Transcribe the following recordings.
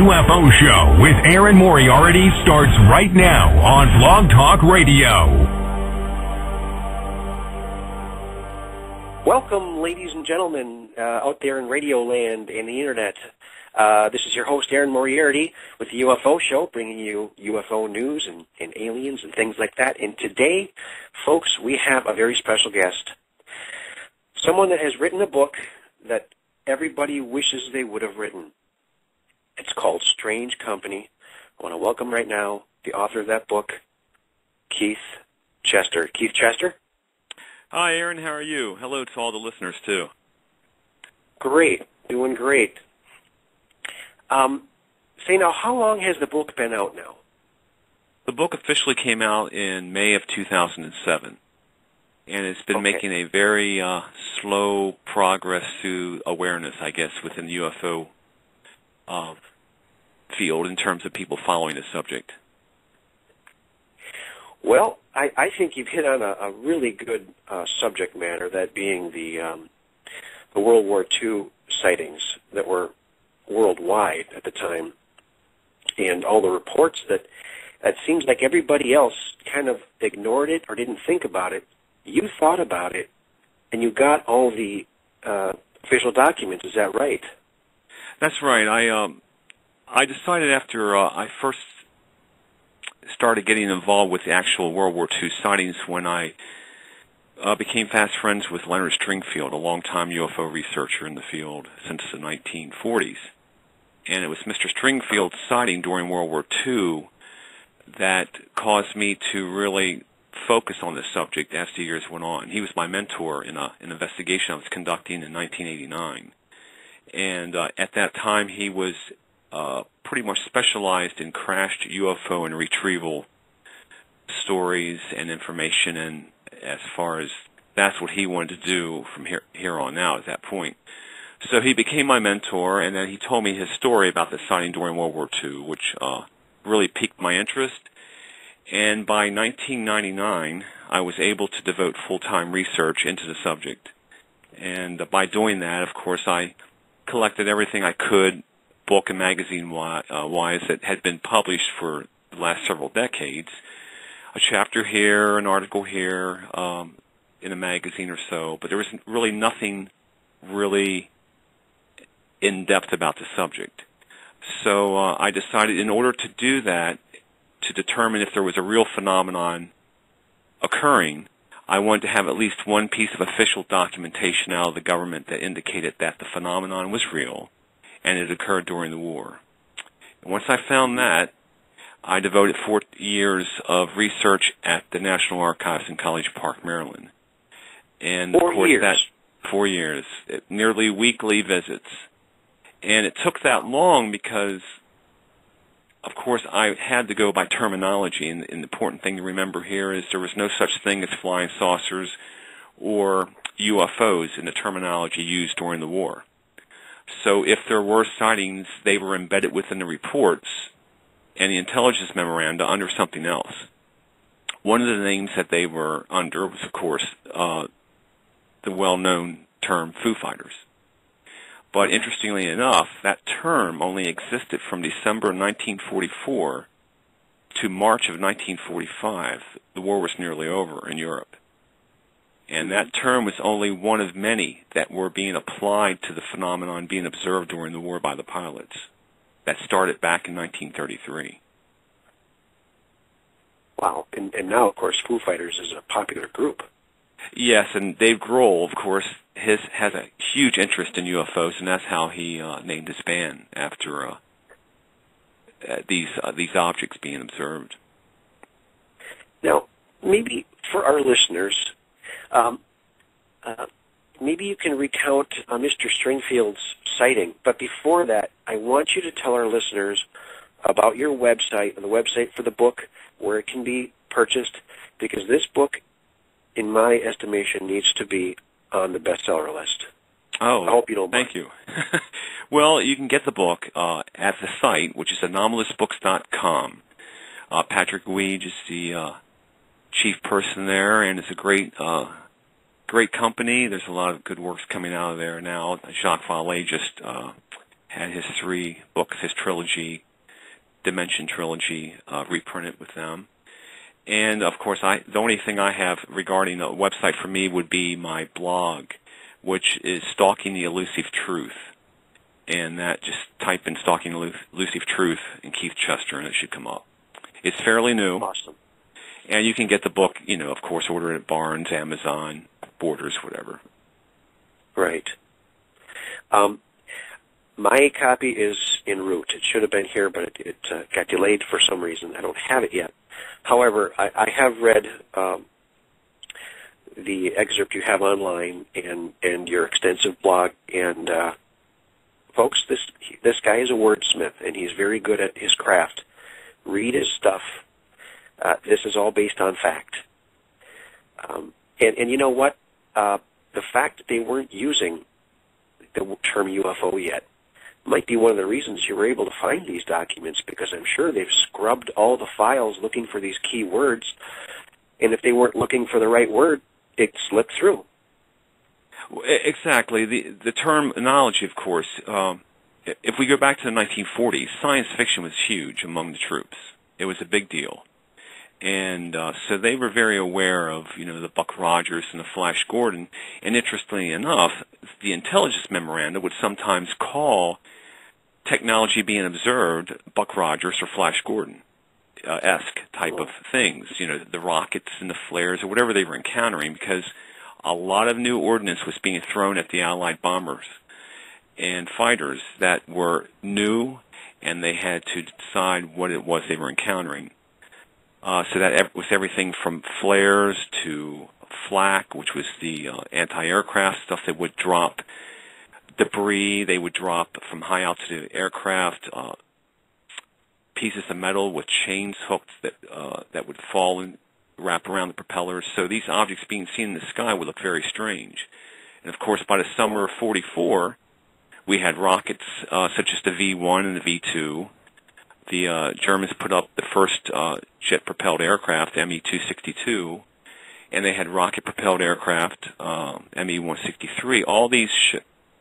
UFO Show with Aaron Moriarty starts right now on Blog Talk Radio. Welcome, ladies and gentlemen, out there in Radio Land and the Internet. This is your host, Aaron Moriarty, with the UFO Show, bringing you UFO news and aliens and things like that. And today, folks, we have a very special guest. Someone that has written a book that everybody wishes they would have written. It's called Strange Company. I want to welcome right now the author of that book, Keith Chester. Keith Chester? Hi, Aaron. How are you? Hello to all the listeners, too. Great. Doing great. Say now, how long has the book been out now? The book officially came out in May of 2007, and it's been making a very slow progress through awareness, I guess, within the UFO field in terms of people following the subject. Well, I think you've hit on a really good subject matter, that being the World War II sightings that were worldwide at the time, and all the reports that it seems like everybody else kind of ignored it or didn't think about it. You thought about it, and you got all the official documents. Is that right? That's right. I decided after I first started getting involved with the actual World War II sightings when I became fast friends with Leonard Stringfield, a longtime UFO researcher in the field since the 1940s. And it was Mr. Stringfield's sighting during World War II that caused me to really focus on this subject as the years went on. He was my mentor in an investigation I was conducting in 1989. And at that time, he was pretty much specialized in crashed UFO and retrieval stories and information, and as far as that's what he wanted to do from here on out at that point. So he became my mentor, and then he told me his story about the sighting during World War II, which really piqued my interest. And by 1999, I was able to devote full-time research into the subject. And by doing that, of course, I collected everything I could, book and magazine-wise, that had been published for the last several decades. A chapter here, an article here, in a magazine or so, but there was really nothing really in-depth about the subject. So I decided in order to do that, to determine if there was a real phenomenon occurring, I wanted to have at least one piece of official documentation out of the government that indicated that the phenomenon was real and it occurred during the war. And once I found that, I devoted 4 years of research at the National Archives in College Park, Maryland. And 4 years? 4 years. Nearly weekly visits. And it took that long because, of course, I had to go by terminology, and the important thing to remember here is there was no such thing as flying saucers or UFOs in the terminology used during the war. So if there were sightings, they were embedded within the reports and the intelligence memoranda under something else. One of the names that they were under was, of course, the well-known term Foo Fighters. But interestingly enough, that term only existed from December 1944 to March of 1945. The war was nearly over in Europe. And that term was only one of many that were being applied to the phenomenon being observed during the war by the pilots. That started back in 1933. Wow. And now, of course, Foo Fighters is a popular group. Yes, and Dave Grohl, of course, has a huge interest in UFOs, and that's how he named his band after these objects being observed. Now, maybe for our listeners, maybe you can recount Mr. Stringfield's sighting. But before that, I want you to tell our listeners about your website and the website for the book, where it can be purchased, because this book, in my estimation, needs to be on the bestseller list. Oh, I hope you don't mind. Thank you. Well, you can get the book at the site, which is anomalousbooks.com. Patrick Weege is the chief person there, and it's a great company. There's a lot of good works coming out of there now. Jacques Vallée just had his 3 books, his trilogy, Dimension trilogy, reprinted with them. And, of course, the only thing I have regarding a website for me would be my blog, which is Stalking the Elusive Truth. And that, just type in Stalking the Elusive Truth in Keith Chester, and it should come up. It's fairly new. Awesome. And you can get the book, of course, order it at Barnes, Amazon, Borders, whatever. Right. My copy is en route. It should have been here, but it got delayed for some reason. I don't have it yet. However, I have read the excerpt you have online and your extensive blog. And folks, this guy is a wordsmith, and he's very good at his craft. Read his stuff. This is all based on fact. And you know what? The fact that they weren't using the term UFO yet might be one of the reasons you were able to find these documents, because I'm sure they've scrubbed all the files looking for these key words, and if they weren't looking for the right word, it slipped through. Exactly. The terminology, of course, if we go back to the 1940s, science fiction was huge among the troops. It was a big deal. And so they were very aware of, the Buck Rogers and the Flash Gordon. And interestingly enough, the intelligence memoranda would sometimes call technology being observed Buck Rogers or Flash Gordon-esque type of things, the rockets and the flares or whatever they were encountering, because a lot of new ordnance was being thrown at the Allied bombers and fighters that were new, and they had to decide what it was they were encountering. So that was everything from flares to flak, which was the anti-aircraft stuff that would drop debris. They would drop from high-altitude aircraft pieces of metal with chains hooked that would fall and wrap around the propellers. So these objects being seen in the sky would look very strange. And, of course, by the summer of '44, we had rockets such as the V-1 and the V-2. The Germans put up the first jet-propelled aircraft, Me-262, and they had rocket-propelled aircraft, Me-163. All these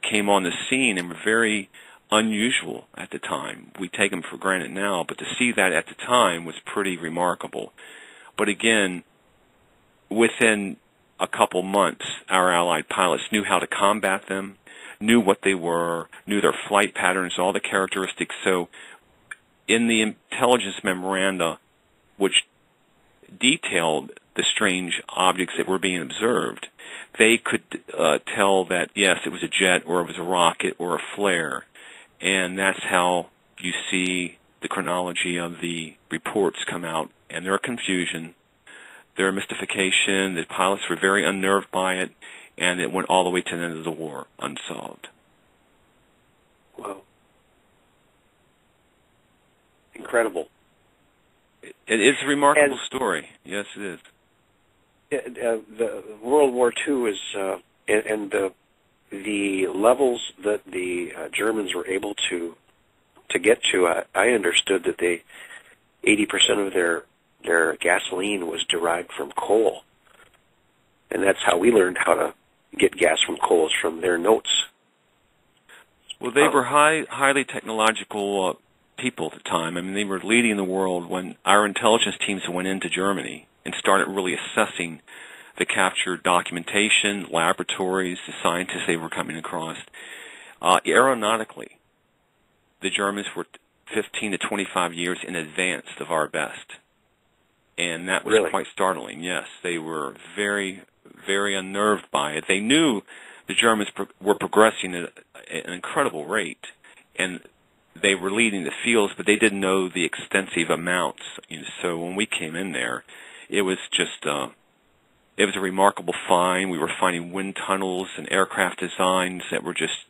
came on the scene and were very unusual at the time. We take them for granted now, but to see that at the time was pretty remarkable. But again, within a couple months, our Allied pilots knew how to combat them, knew what they were, knew their flight patterns, all the characteristics. So in the intelligence memoranda, which detailed the strange objects that were being observed, they could tell that, yes, it was a jet or it was a rocket or a flare. And that's how you see the chronology of the reports come out. And there are confusion, there are mystification, the pilots were very unnerved by it, and it went all the way to the end of the war unsolved. Wow. Incredible. It is a remarkable story. Yes, it is. The World War II is, and the levels that the Germans were able to get to. I understood that 80% of their gasoline was derived from coal, and that's how we learned how to get gas from coal, is from their notes. Well, they were highly technological people at the time. I mean, they were leading the world when our intelligence teams went into Germany and started really assessing the captured documentation, laboratories, the scientists they were coming across. Aeronautically, the Germans were 15 to 25 years in advance of our best. And that was really quite startling, yes. They were very, very unnerved by it. They knew the Germans were progressing at an incredible rate, and they were leading the fields, but they didn't know the extensive amounts. So when we came in there, it was just, it was a remarkable find. We were finding wind tunnels and aircraft designs that were just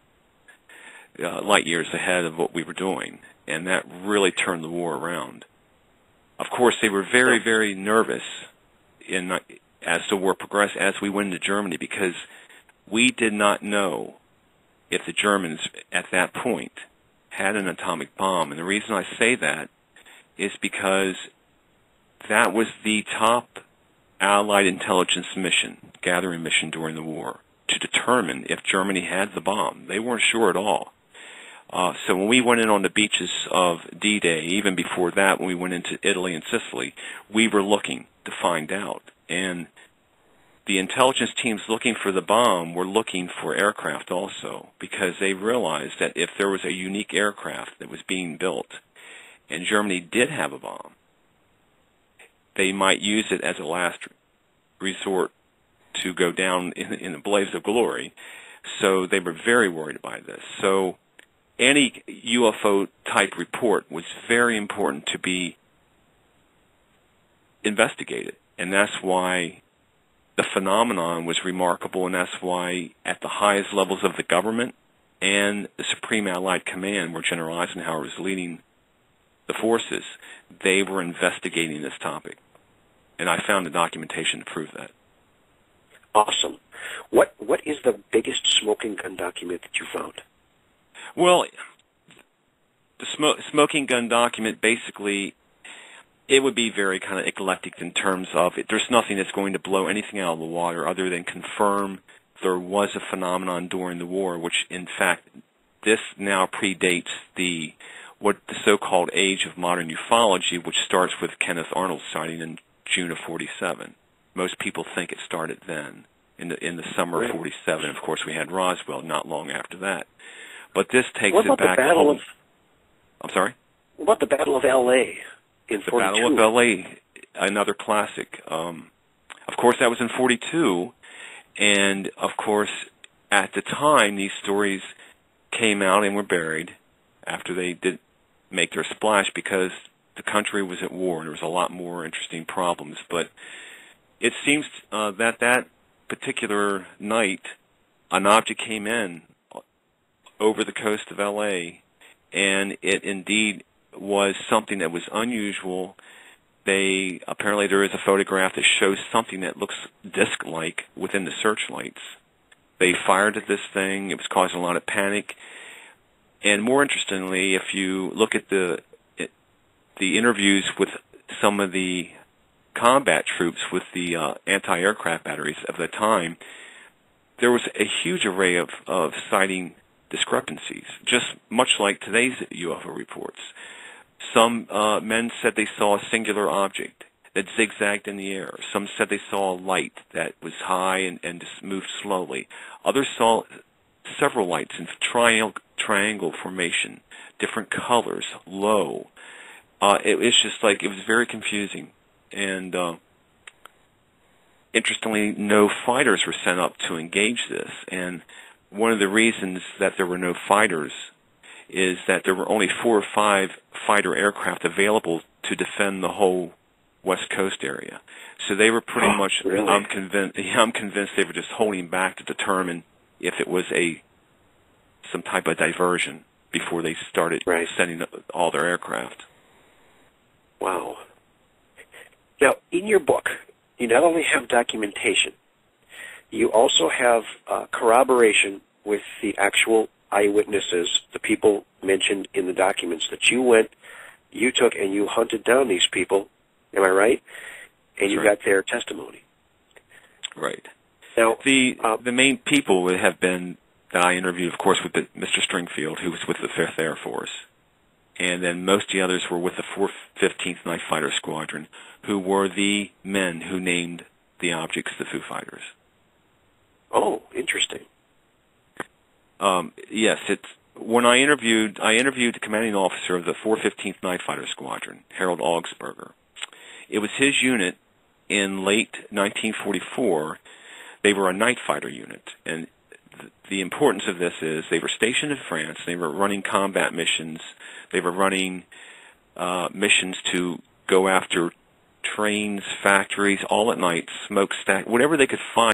light years ahead of what we were doing, and that really turned the war around. Of course, they were very, very nervous as the war progressed, as we went into Germany, because we did not know if the Germans at that point had an atomic bomb. And the reason I say that is because that was the top Allied intelligence mission, gathering mission during the war, to determine if Germany had the bomb. They weren't sure at all. So when we went in on the beaches of D-Day, even before that, when we went into Italy and Sicily, we were looking to find out. And the intelligence teams looking for the bomb were looking for aircraft also, because they realized that if there was a unique aircraft that was being built, and Germany did have a bomb, they might use it as a last resort to go down in a blaze of glory. So they were very worried by this. So any UFO-type report was very important to be investigated, and that's why the phenomenon was remarkable, and that's why at the highest levels of the government and the Supreme Allied Command, where General Eisenhower was leading the forces, they were investigating this topic. And I found the documentation to prove that. Awesome. What is the biggest smoking gun document that you found? Well, the smoking gun document, basically, it would be very kind of eclectic in terms of there's nothing that's going to blow anything out of the water other than confirm there was a phenomenon during the war, which, in fact, this now predates the so-called age of modern ufology, which starts with Kenneth Arnold's sighting in June of '47. Most people think it started then, in the summer of '47. Of course, we had Roswell not long after that. But this takes it back. I'm sorry? What about the Battle of L.A. in 42? The Battle of L.A., another classic. Of course, that was in 42, and of course, at the time, these stories came out and were buried after they did make their splash because the country was at war and there was a lot more interesting problems. But it seems that particular night, an object came in over the coast of L.A., and it indeed was something that was unusual. Apparently there is a photograph that shows something that looks disc-like within the searchlights. They fired at this thing. It was causing a lot of panic. And more interestingly, if you look at the interviews with some of the combat troops with the anti-aircraft batteries of the time, there was a huge array of sighting discrepancies, just much like today's UFO reports. Some men said they saw a singular object that zigzagged in the air. Some said they saw a light that was high and just moved slowly. Others saw several lights in triangle formation, different colors, low. It was just like, it was very confusing. And interestingly, no fighters were sent up to engage this. And one of the reasons that there were no fighters is that there were only 4 or 5 fighter aircraft available to defend the whole West Coast area. So they were pretty much, really? I'm convinced they were just holding back to determine if it was some type of diversion before they started sending all their aircraft. Wow. Now, in your book, you not only have documentation, you also have corroboration with the actual eyewitnesses, the people mentioned in the documents that you took and you hunted down these people, am I right? And you got their testimony. Right. Now, the main people would have been that I interviewed, of course, with Mr. Stringfield, who was with the 5th Air Force. And then most of the others were with the 415th Night Fighter Squadron, who were the men who named the objects the Foo Fighters. Oh, interesting. Yes, when I interviewed the commanding officer of the 415th Night Fighter Squadron, Harold Augsburger. It was his unit in late 1944. They were a night fighter unit, and the importance of this is they were stationed in France. They were running combat missions. They were running missions to go after trains, factories, all at night, smokestack, whatever they could find.